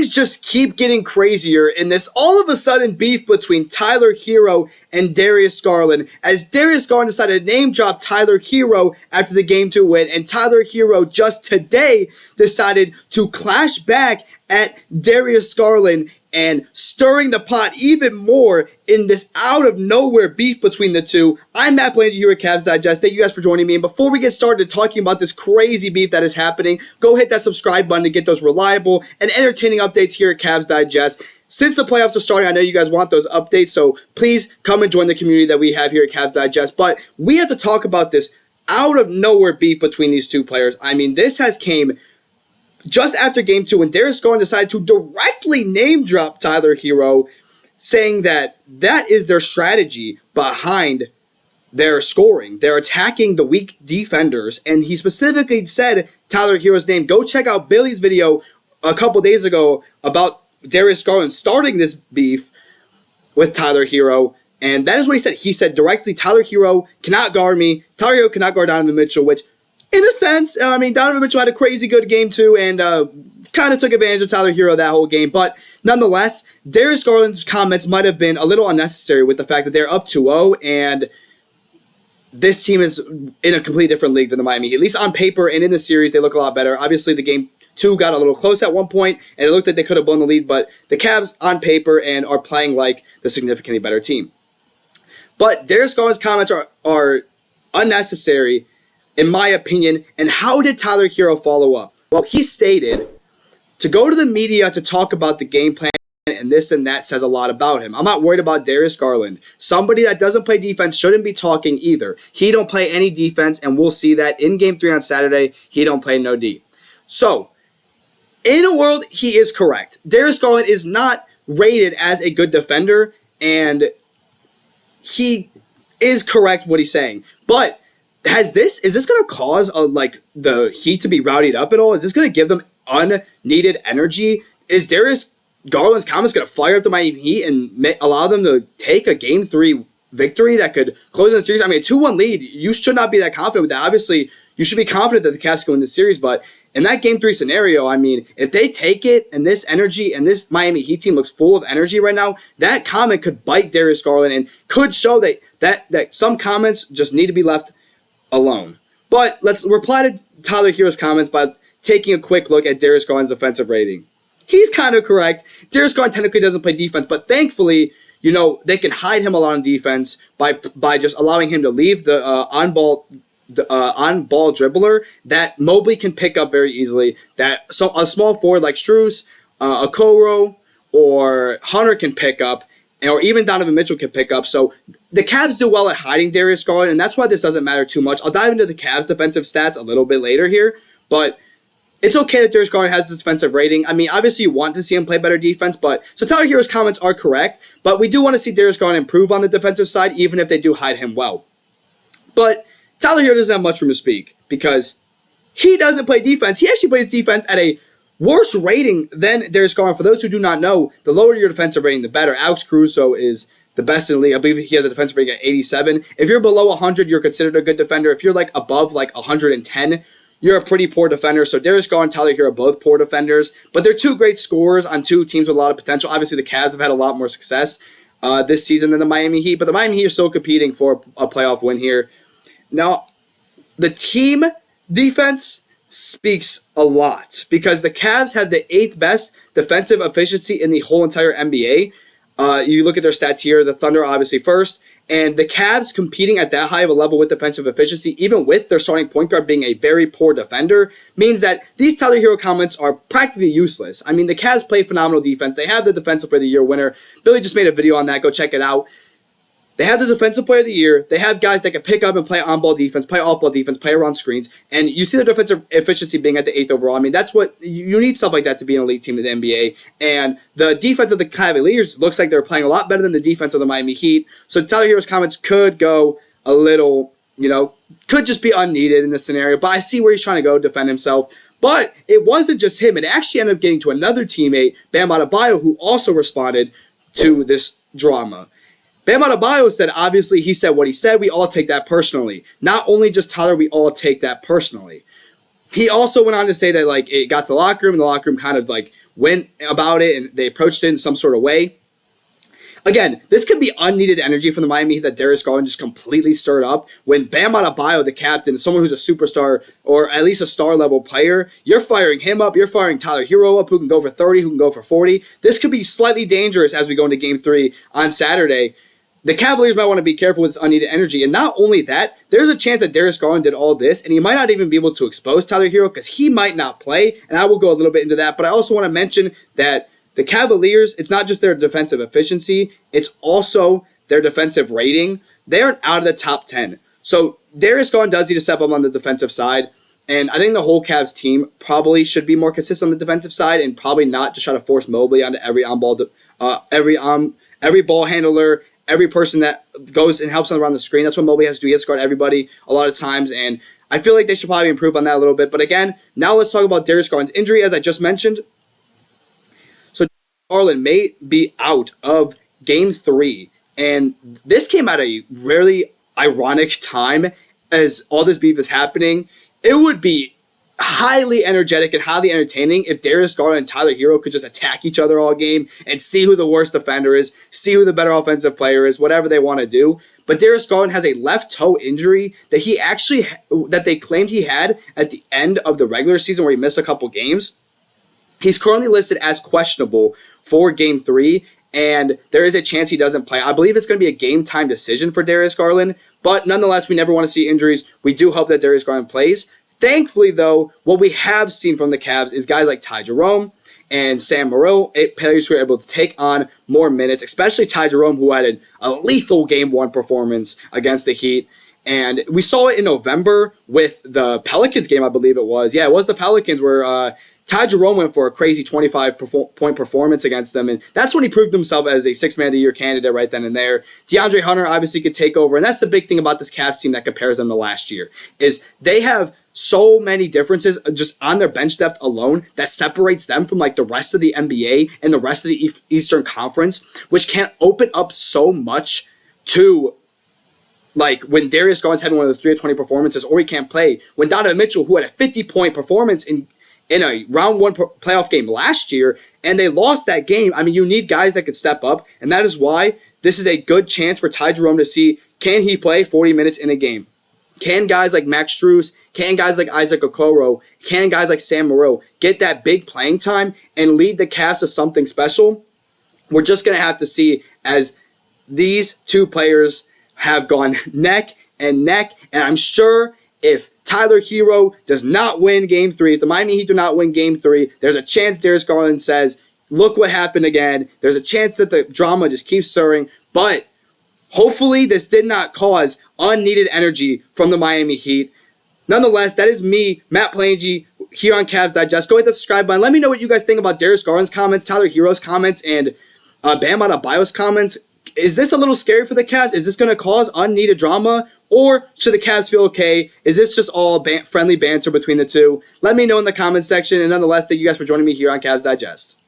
things just keep getting crazier in this all of a sudden beef between Tyler Herro and Darius Garland, as Darius Garland decided to name drop Tyler Herro after the Game 2 win, and Tyler Herro just today decided to clash back at Darius Garland and stirring the pot even more in this out-of-nowhere beef between the two. I'm Matt Palange here at Cavs Digest. Thank you guys for joining me. And before we get started talking about this crazy beef that is happening, go hit that subscribe button to get those reliable and entertaining updates here at Cavs Digest. Since the playoffs are starting, I know you guys want those updates, so please come and join the community that we have here at Cavs Digest. But we have to talk about this out-of-nowhere beef between these two players. I mean, this has came just after Game 2 when Darius Garland decided to directly name drop Tyler Herro, saying that is their strategy behind their scoring. They're attacking the weak defenders, and he specifically said Tyler Herro's name. Go check out Billy's video a couple days ago about Darius Garland starting this beef with Tyler Herro, and that is what he said. He said directly, Tyler Herro cannot guard me. Tyler Herro cannot guard Donovan Mitchell, which in a sense, I mean, Donovan Mitchell had a crazy good game too, and kind of took advantage of Tyler Herro that whole game. But nonetheless, Darius Garland's comments might have been a little unnecessary with the fact that they're up 2-0, and this team is in a completely different league than the Miami Heat. At least on paper and in the series, they look a lot better. Obviously, the Game 2 got a little close at one point, and it looked like they could have won the lead, but the Cavs on paper and are playing like the significantly better team. But Darius Garland's comments are unnecessary, in my opinion. And how did Tyler Herro follow up? Well, he stated to go to the media to talk about the game plan and this and that says a lot about him. I'm not worried about Darius Garland. Somebody that doesn't play defense shouldn't be talking either. He don't play any defense, and we'll see that in Game 3 on Saturday. He don't play no D. So, in a world, he is correct. Darius Garland is not rated as a good defender, and he is correct what he's saying. But is this going to cause the Heat to be rowdied up at all? Is this going to give them unneeded energy? Is Darius Garland's comments going to fire up the Miami Heat and allow them to take a Game 3 victory that could close the series? I mean, a 2-1 lead, you should not be that confident with that. Obviously, you should be confident that the Cavs can win the series, but in that Game 3 scenario, I mean, if they take it and this energy and this Miami Heat team looks full of energy right now, that comment could bite Darius Garland and could show that some comments just need to be left alone. But let's reply to Tyler Herro's comments by taking a quick look at Darius Garland's defensive rating. He's kind of correct. Darius Garland technically doesn't play defense, but thankfully, they can hide him a lot on defense by just allowing him to leave the on-ball dribbler that Mobley can pick up very easily, that a small forward like Strus, Okoro, or Hunter can pick up, or even Donovan Mitchell can pick up. So the Cavs do well at hiding Darius Garland, and that's why this doesn't matter too much. I'll dive into the Cavs' defensive stats a little bit later here, but it's okay that Darius Garland has this defensive rating. I mean, obviously you want to see him play better defense, so Tyler Herro's comments are correct, but we do want to see Darius Garland improve on the defensive side, even if they do hide him well. But Tyler Herro doesn't have much room to speak because he doesn't play defense. He actually plays defense at a worse rating than Darius Garland. For those who do not know, the lower your defensive rating, the better. Alex Caruso is the best in the league. I believe he has a defensive rating at 87. If you're below 100, you're considered a good defender. If you're above 110, you're a pretty poor defender. So Darius Garland and Tyler Herro are both poor defenders, but they're two great scorers on two teams with a lot of potential. Obviously, the Cavs have had a lot more success this season than the Miami Heat, but the Miami Heat are still competing for a playoff win here. Now, the team defense speaks a lot because the Cavs have the 8th best defensive efficiency in the whole entire NBA. You look at their stats here, the Thunder obviously first, and the Cavs competing at that high of a level with defensive efficiency, even with their starting point guard being a very poor defender, means that these Tyler Herro comments are practically useless. I mean, the Cavs play phenomenal defense. They have the Defensive Player of the Year winner. Billy just made a video on that. Go check it out. They have the Defensive Player of the Year. They have guys that can pick up and play on-ball defense, play off-ball defense, play around screens. And you see their defensive efficiency being at the 8th overall. I mean, that's what you need, stuff like that to be an elite team in the NBA. And the defense of the Cavaliers looks like they're playing a lot better than the defense of the Miami Heat. So Tyler Herro's comments could go a little, could just be unneeded in this scenario. But I see where he's trying to go, defend himself. But it wasn't just him. It actually ended up getting to another teammate, Bam Adebayo, who also responded to this drama. Bam Adebayo said, obviously, he said what he said. We all take that personally. Not only just Tyler, we all take that personally. He also went on to say that like it got to the locker room and the locker room kind of like went about it and they approached it in some sort of way. Again, this could be unneeded energy from the Miami Heat that Darius Garland just completely stirred up. When Bam Adebayo, the captain, someone who's a superstar or at least a star-level player, you're firing him up, you're firing Tyler Herro up, who can go for 30, who can go for 40. This could be slightly dangerous as we go into Game 3 on Saturday. The Cavaliers might want to be careful with this unneeded energy. And not only that, there's a chance that Darius Garland did all this, and he might not even be able to expose Tyler Herro because he might not play. And I will go a little bit into that. But I also want to mention that the Cavaliers, it's not just their defensive efficiency, it's also their defensive rating. They're out of the top 10. So Darius Garland does need to step up on the defensive side. And I think the whole Cavs team probably should be more consistent on the defensive side and probably not just try to force Mobley onto every ball handler, every person that goes and helps them around the screen. That's what Mobley has to do. He has to guard everybody a lot of times. And I feel like they should probably improve on that a little bit. But again, now let's talk about Darius Garland's injury, as I just mentioned. Garland may be out of Game 3, and this came at a really ironic time as all this beef is happening. It would be highly energetic and highly entertaining if Darius Garland and Tyler Herro could just attack each other all game and see who the worst defender is, see who the better offensive player is, whatever they want to do. But Darius Garland has a left toe injury that they claimed he had at the end of the regular season where he missed a couple games. He's currently listed as questionable for Game 3, and there is a chance he doesn't play. I believe it's going to be a game-time decision for Darius Garland, but nonetheless, we never want to see injuries. We do hope that Darius Garland plays. Thankfully, though, what we have seen from the Cavs is guys like Ty Jerome and Sam Morril, players who are able to take on more minutes, especially Ty Jerome, who had a lethal Game 1 performance against the Heat. And we saw it in November with the Pelicans game, I believe it was. Yeah, it was the Pelicans where Ty Jerome went for a crazy 25-point performance against them, and that's when he proved himself as a Sixth Man of the Year candidate right then and there. DeAndre Hunter obviously could take over, and that's the big thing about this Cavs team that compares them to last year, is they have so many differences just on their bench depth alone that separates them from like the rest of the NBA and the rest of the Eastern Conference, which can open up so much to like when Darius Garland's having one of those 3 of 20 performances or he can't play. When Donovan Mitchell, who had a 50-point performance in a round 1 playoff game last year, and they lost that game. I mean, you need guys that could step up, and that is why this is a good chance for Ty Jerome to see, can he play 40 minutes in a game? Can guys like Max Strus, can guys like Isaac Okoro, can guys like Sam Morril get that big playing time and lead the Cavs to something special? We're just going to have to see, as these two players have gone neck and neck, and I'm sure if Tyler Herro does not win Game 3, if the Miami Heat do not win Game 3, there's a chance Darius Garland says, look what happened again. There's a chance that the drama just keeps stirring, but hopefully this did not cause unneeded energy from the Miami Heat. Nonetheless, that is me, Matt Palange, here on Cavs Digest. Go hit the subscribe button. Let me know what you guys think about Darius Garland's comments, Tyler Herro's comments, and Bam Adebayo's comments. Is this a little scary for the Cavs? Is this going to cause unneeded drama? Or should the Cavs feel okay? Is this just all friendly banter between the two? Let me know in the comments section. And nonetheless, thank you guys for joining me here on Cavs Digest.